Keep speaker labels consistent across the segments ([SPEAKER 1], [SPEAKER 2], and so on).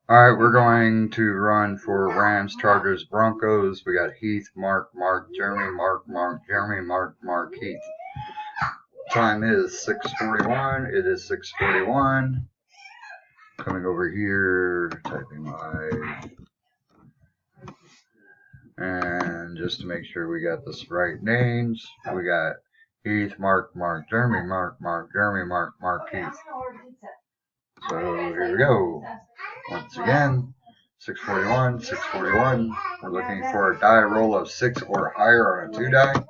[SPEAKER 1] All right, we're going to run for Rams, Chargers, Broncos. We got Heath, Mark, Jeremy, Mark, Heath. Time is 6:41. It is 6:41. Coming over here, typing live. And just to make sure we got the right names, we got Heath, Mark, Jeremy, Mark, Heath. So here we go. Once again, 6:41, 6:41. We're looking for a die roll of 6 or higher on a 2 die.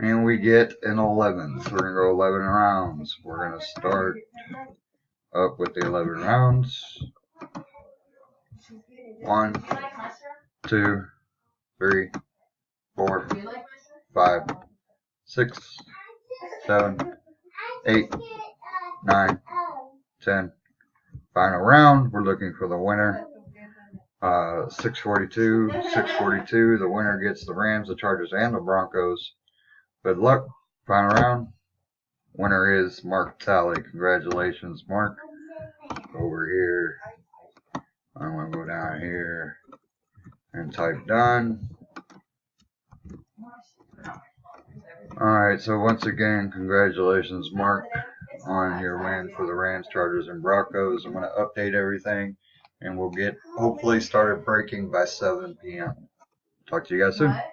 [SPEAKER 1] And we get an 11. So we're going to go 11 rounds. We're going to start up with the 11 rounds. 1, 2, 3, 4, 5, 6, 7, 8, 9, 10. Final round. We're looking for the winner. 6:42. The winner gets the Rams, the Chargers, and the Broncos. Good luck. Final round. Winner is Mark Talley. Congratulations, Mark. Over here. I'm going to go down here and type done. Alright, so once again, congratulations, Mark, on your win for the Rams, Chargers, and Broncos. I'm going to update everything, and we'll get hopefully started breaking by 7 p.m. Talk to you guys soon.
[SPEAKER 2] I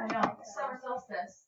[SPEAKER 2] know. Summer solstice.